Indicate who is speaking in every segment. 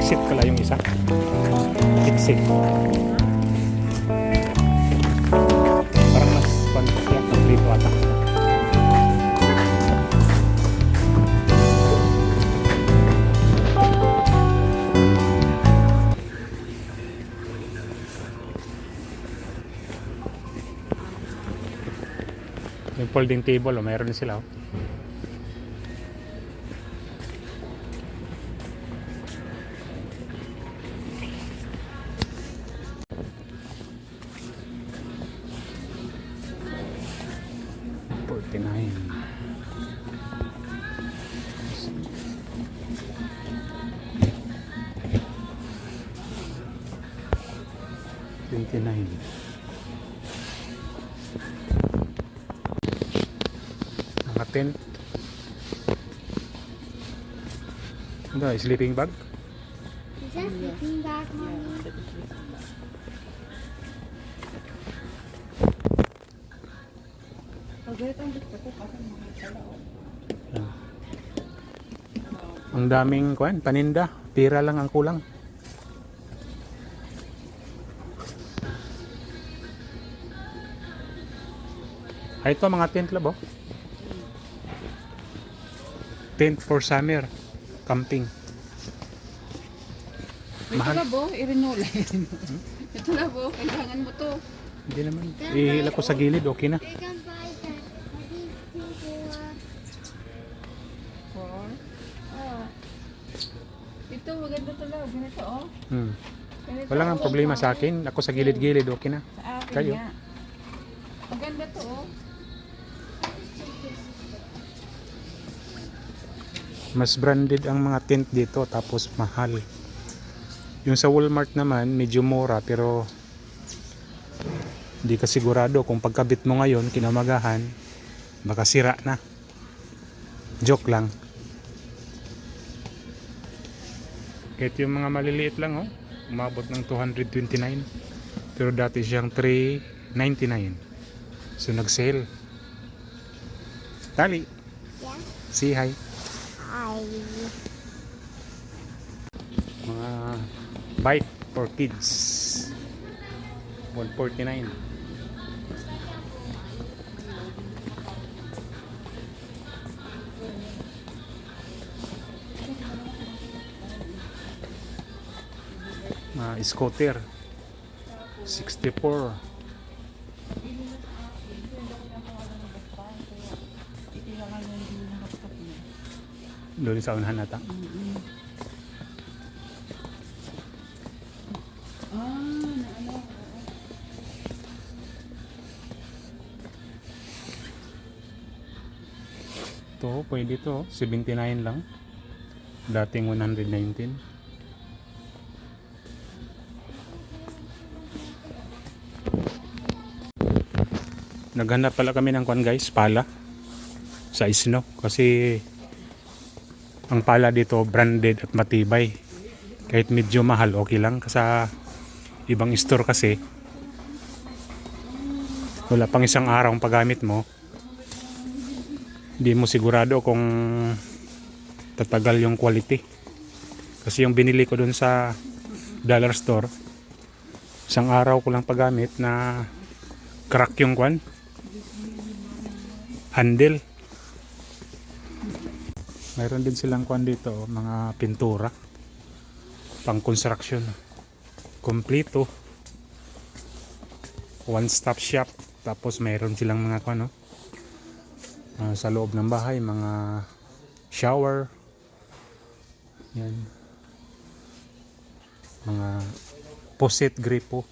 Speaker 1: exit pala yung isa. Exit. Parang mas siya complete ata. Yung folding table, mayroon din sila. Mga tent. Ano, sleeping bag?
Speaker 2: Is that sleeping bag, Mommy?
Speaker 1: Ang daming paninda. Pira lang ang kulang. Ay, ito mga tent labo. Tent for summer camping.
Speaker 3: Ito na bo, irinula. Ito na bo, kailangan mo to.
Speaker 1: Hindi naman. Ihila ko sa gilid, okay na.
Speaker 2: We can buy that. What do you think
Speaker 3: For?
Speaker 2: Oh.
Speaker 3: Ito, maganda talaga. Ganito, oh. Ganito,
Speaker 1: Wala nga problema sa akin. Ako sa gilid-gilid, okay na.
Speaker 3: Sa akin
Speaker 1: Kayo?
Speaker 3: nga. Maganda to, oh.
Speaker 1: Mas branded ang mga tent dito, tapos mahal. Yung sa Walmart naman, medyo mura, pero hindi ka sigurado kung pagkabit mo ngayon, kinamagahan, baka sira na. Joke lang. Kahit yung mga maliliit lang, oh, umabot ng 229. Pero dati siyang 399. So nag-sale. Tali,
Speaker 2: Yeah.
Speaker 1: say hi.
Speaker 2: Hi.
Speaker 1: Mga bike for kids. 149. Mga scooter 64. Doon sa unahan nata. Ito, pwede to. 79 lang. Dating 119. Naghanap pala kami ng guys, pala. Sa Isno. Kasi ang pala dito branded at matibay. Kahit medyo mahal, okay lang. Sa ibang store kasi, wala pang isang araw ang paggamit mo, hindi mo sigurado kung tatagal yung quality. Kasi yung binili ko dun sa dollar store, isang araw ko lang paggamit na crack yung handle. Mayroon din silang dito, mga pintura pang construction, kompleto, one stop shop. Tapos mayroon silang mga sa loob ng bahay, mga shower, yan, mga poset gripo.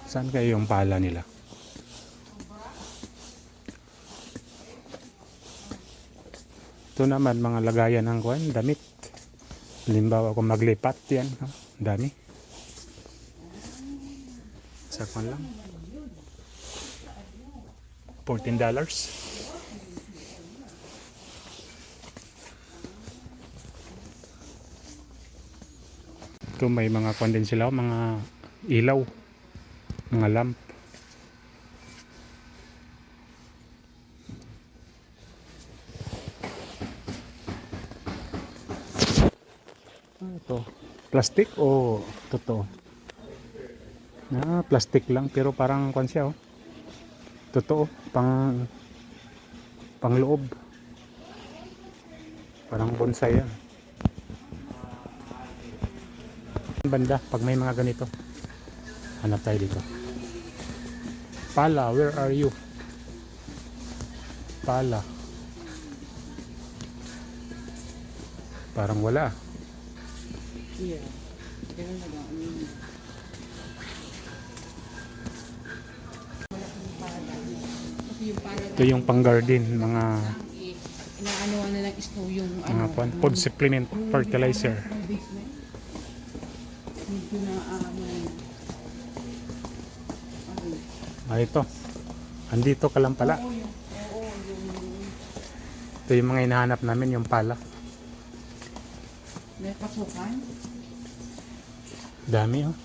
Speaker 1: Saan kayo yung pala nila? Ito naman mga lagayan ng damit. Halimbawa kung maglipat, yan, dami. Sakman lang. $14. Ito may mga din sila, mga ilaw, mga lamp. to? Plastic o totoo? Plastic lang pero parang kwan siya oh. Totoo, pang loob. Parang bonsai yan. Banda, pag may mga ganito. Hanap tayo dito. Pala, where are you? Pala. Parang wala.
Speaker 3: Yeah. Kaya na lang. Yung pala
Speaker 1: Ito yung pang garden, mga
Speaker 3: inaano na lang snow yung
Speaker 1: mga kwan, food supplement, fertilizer.
Speaker 3: Medyo na
Speaker 1: Ito. Andito ka lang pala. Ito yung mga hinahanap namin, yung pala.
Speaker 3: may pasukan.
Speaker 1: Dami oh.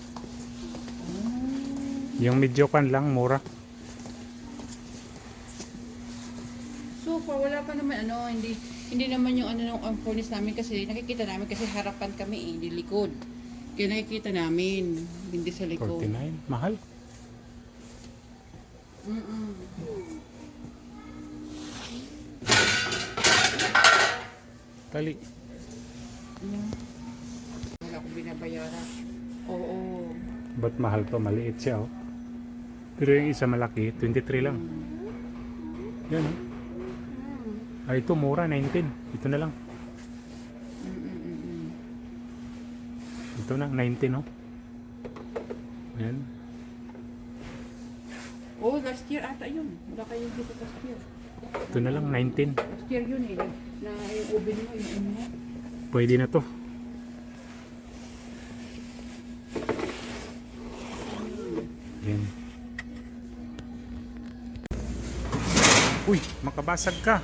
Speaker 1: Yung medyo kan lang, mura.
Speaker 3: So far, wala pa naman hindi naman yung ang furnace namin kasi nakikita namin kasi harapan kami di likod. Kaya nakikita namin, hindi sa likod.
Speaker 1: 49, mahal. Tali.
Speaker 3: Wala akong binabayaran. Oo.
Speaker 1: Ba't mahal to? Maliit siya oh. Pero yung isa malaki, 23 lang. Yan oh. Ito mura, 19. Ito na lang. Ito na, 19 oh. Ayan.
Speaker 3: Oh, last year ata yun. Wala kayong dito last year.
Speaker 1: Ito na lang, 19.
Speaker 3: Last year yun na yung oven mo, yung ano mo.
Speaker 1: Pwede na to. Ayan. Uy, makabasag ka.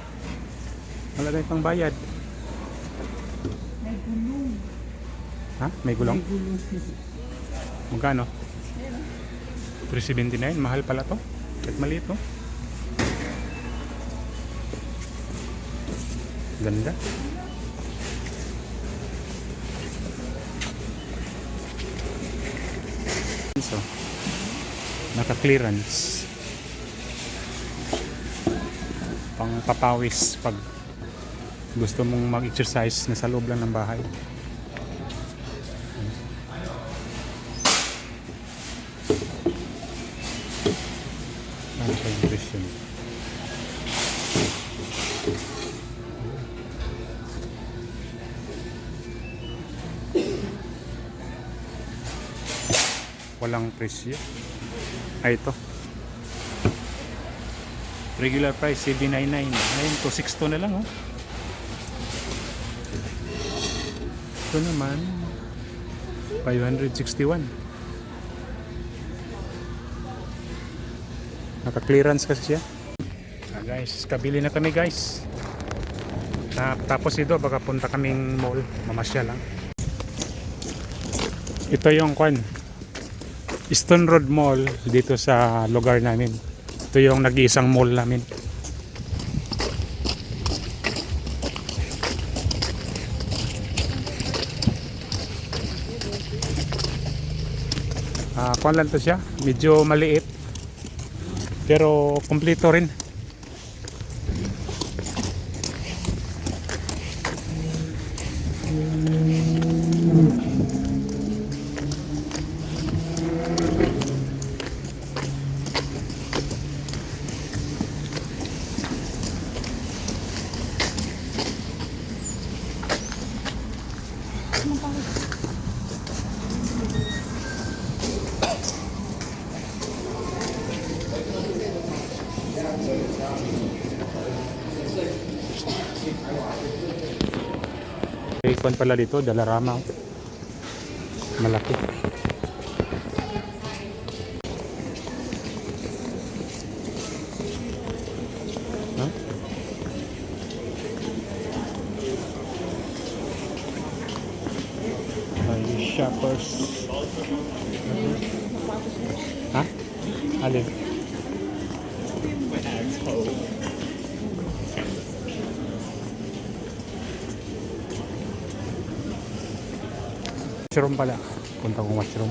Speaker 1: Wala tayong pang bayad.
Speaker 3: May gulong.
Speaker 1: Ha? May gulong?
Speaker 3: May gulong.
Speaker 1: Magkano? 379, mahal pala to. Kahit maliit to. Ganda. So, naka-clearance. Pang papawis pag gusto mong mag-exercise na sa loob lang ng bahay. Nutrition. Walang presyo. Ito. Regular price, $799. Ngayon, 262 na lang, oh. Ito naman, 561. Naka-clearance kasi siya. Guys, kabili na kami, guys. Tapos ito, baka punta kaming mall. Mamasya lang. Ito yung Stone Road Mall dito sa lugar namin. Ito yung nag-iisang mall namin. Kuwan lang to siya, medyo maliit pero kompleto rin. Kuwan pala dito, Dalarama. Malaki. Huh? Shoppers. Ha? Alin? Mushroom pala. Punta ko mushroom.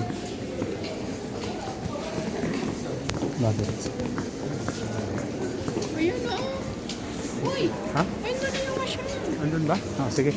Speaker 1: Bakit?
Speaker 3: Ayun na. Uy!
Speaker 1: Ha?
Speaker 3: Ayun na yung mushroom.
Speaker 1: Andun ba? Ah, sige.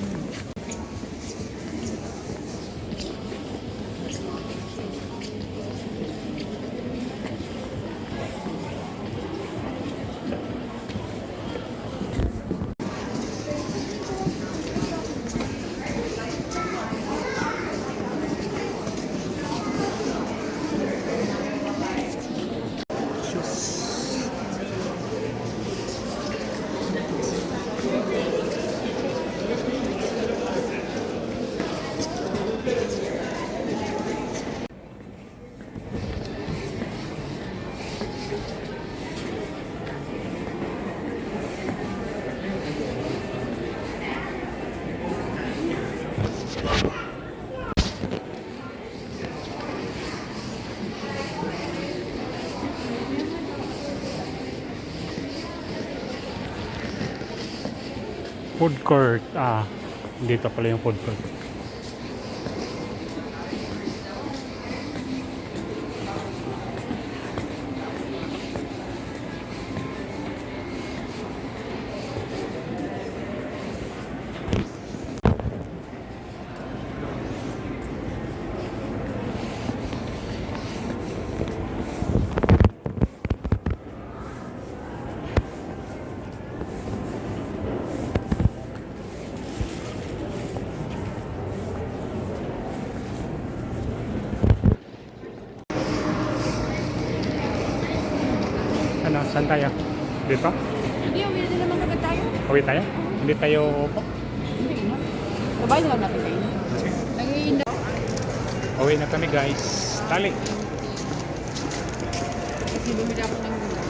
Speaker 1: Food court. Ah, dito pala yung food court. Ano, saan tayo? Dito?
Speaker 3: Hindi, uwi na din naman agad tayo.
Speaker 1: Uwi tayo? Hindi tayo upo?
Speaker 3: Hindi na. Sabay na lang natin kayo. Nag-iinda.
Speaker 1: Uwi na kami guys. Tali.
Speaker 3: Kasi bumili ako ng gula.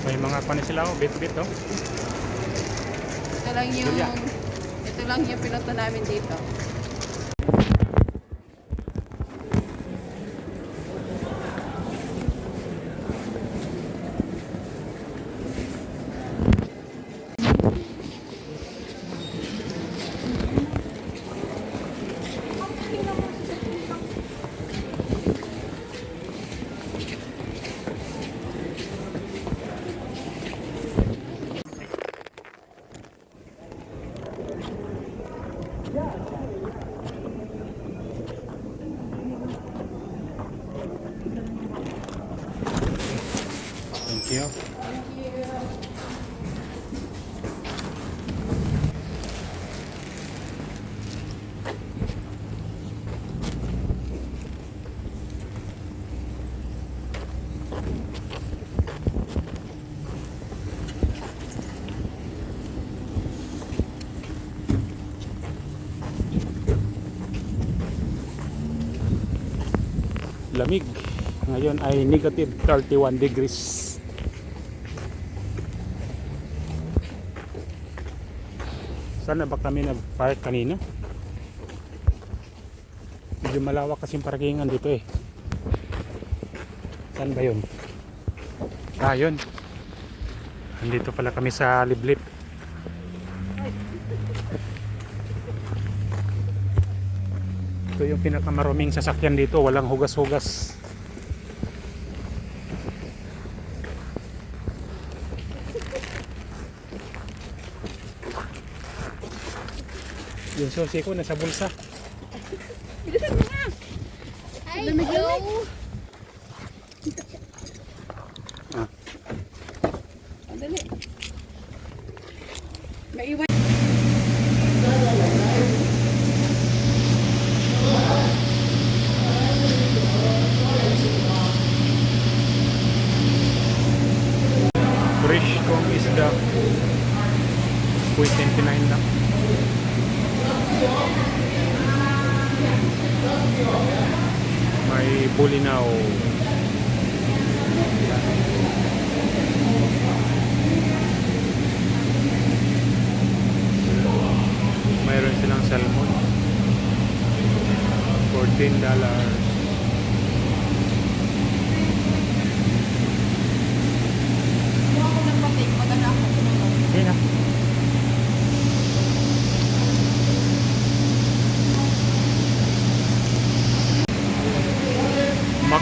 Speaker 1: May mga panis sila oh, bit-bit oh.
Speaker 3: Ito lang yung...
Speaker 1: Julia.
Speaker 3: Ito lang yung pinunta namin dito.
Speaker 1: Thank you. Lamig. Ngayon ay negative 31 degrees. Saan na ba kami nag-park kanina? Medyo malawak kasing parkingan dito eh. Saan ba yun? Ah, yun. Andito pala kami sa Liblib. Ito yung pinakamaruming sasakyan dito. Walang hugas-hugas. Yung susi ko nasa bulsa.
Speaker 3: Bilisan mo nga!
Speaker 2: Hi, hello.
Speaker 1: Ah.
Speaker 3: Andali. Maiwan.
Speaker 1: Fresh kong isda. 29 lang. May bulinaw. Mayroon silang salmon. $14.
Speaker 3: Kung ako ng patik, maganda ako.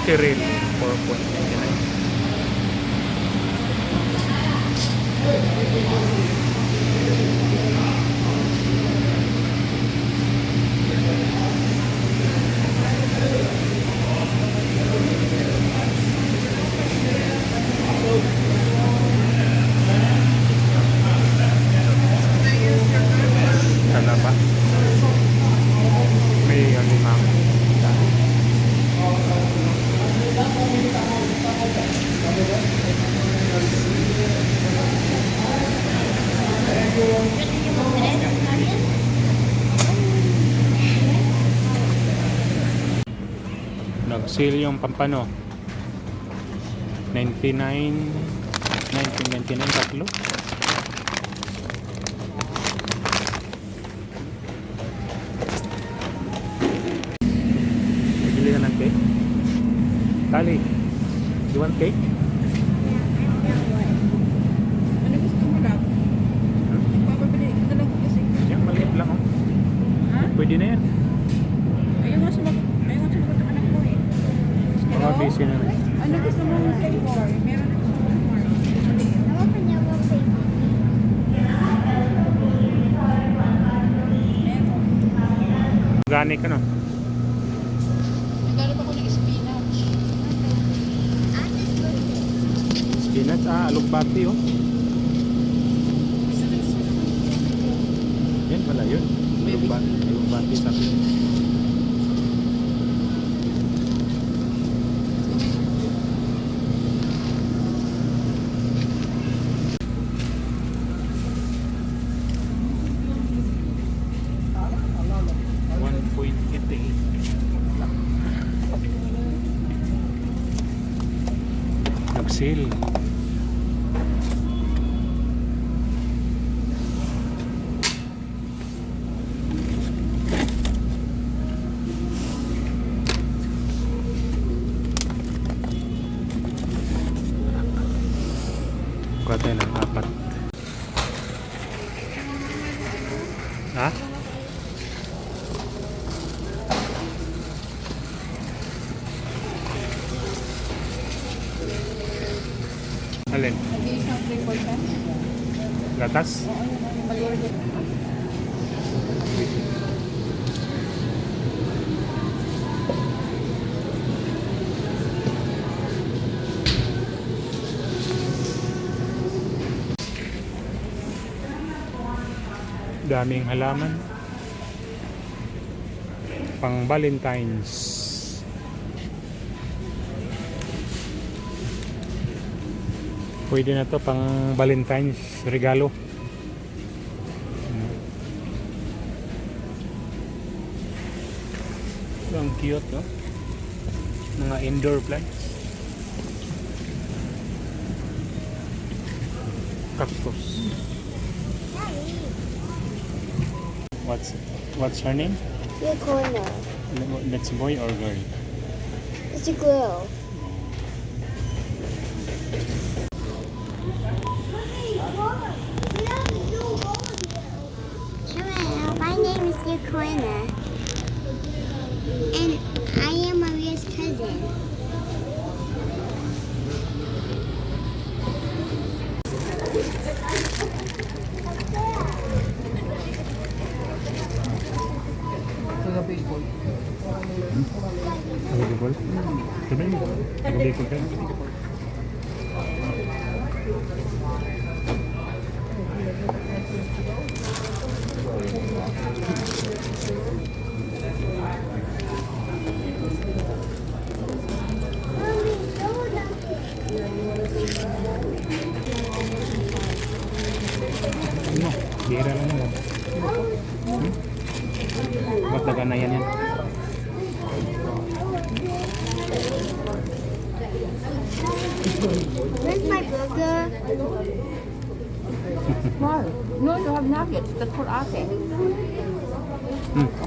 Speaker 1: Mackerel, 4.99. Sana ba? May alimang. Nag-sale yung pampano. 1999 tatlo. Bili ka ng cake? Tali, you want cake?
Speaker 3: Ano gusto mo lang? Papabili ka lang kasi.
Speaker 1: Yan, maliit lang oh.
Speaker 3: Ha?
Speaker 1: Pwede na yan.
Speaker 3: Ayaw nga sumagot ang anak mo eh.
Speaker 1: Mga busy na rin.
Speaker 3: Ano gusto mo ng flavor? Meron ako sa Walmart. Meron.
Speaker 1: Organic ano?
Speaker 3: Naghanap ako ng spinach.
Speaker 1: Spinach, alugbati oh. Yan pala yun. Alugbati sa akin. Nag-sale. Kuha tayo ng 4. Ha? Alin?
Speaker 3: Nag-iisang flavor ka?
Speaker 1: Gatas?
Speaker 3: Oo, yun ang maliit.
Speaker 1: Daming halaman. Pang Valentine's. Pwede na to pang Valentine's regalo. Ang cute, no? Mga indoor plants. Cactus. What's her name?
Speaker 2: Your corner.
Speaker 1: That's boy or girl?
Speaker 2: It's a girl. Hello, my name is Your Corner. And I am Maria's cousin.
Speaker 3: Taga baseball.
Speaker 1: Available? Sabi mo, available ka? Ano? Bira lang naman. Mataga na yan yan.
Speaker 2: Where's my burger?
Speaker 3: Why? No, you have nuggets. That's for ate.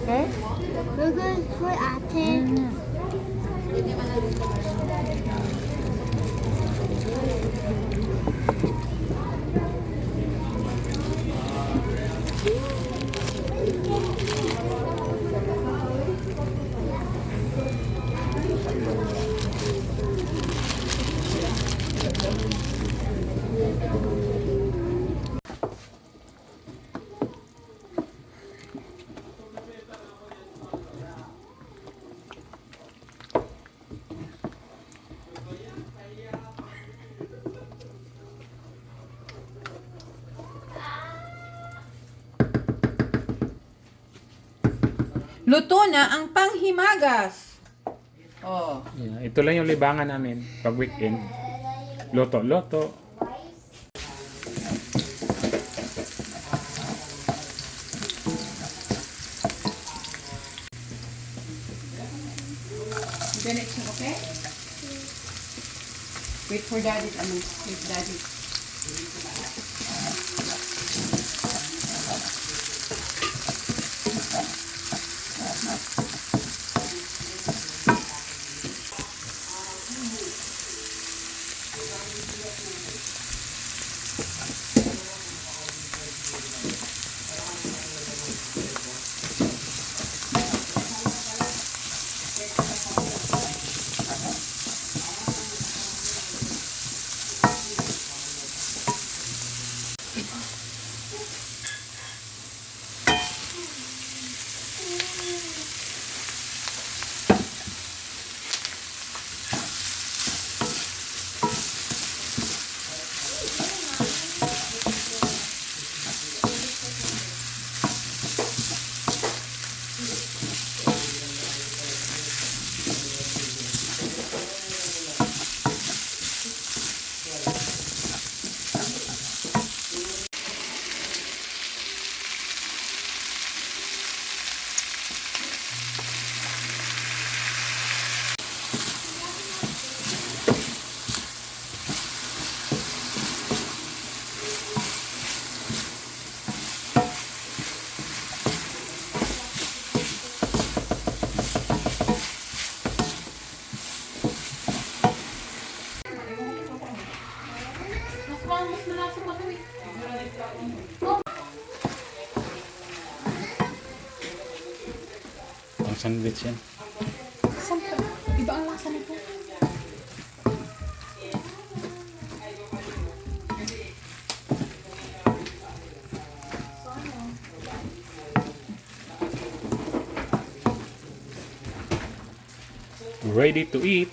Speaker 3: Okay?
Speaker 2: Burger is for Ate.
Speaker 3: Luto na ang panghimagas. Oh.
Speaker 1: Yeah, ito lang yung libangan namin pag weekend. Loto-loto.
Speaker 3: Connection, okay? Wait for daddy. Wait, daddy.
Speaker 1: Ang sandwich yan.
Speaker 3: Iba ang lasa nito.
Speaker 1: Ready to eat.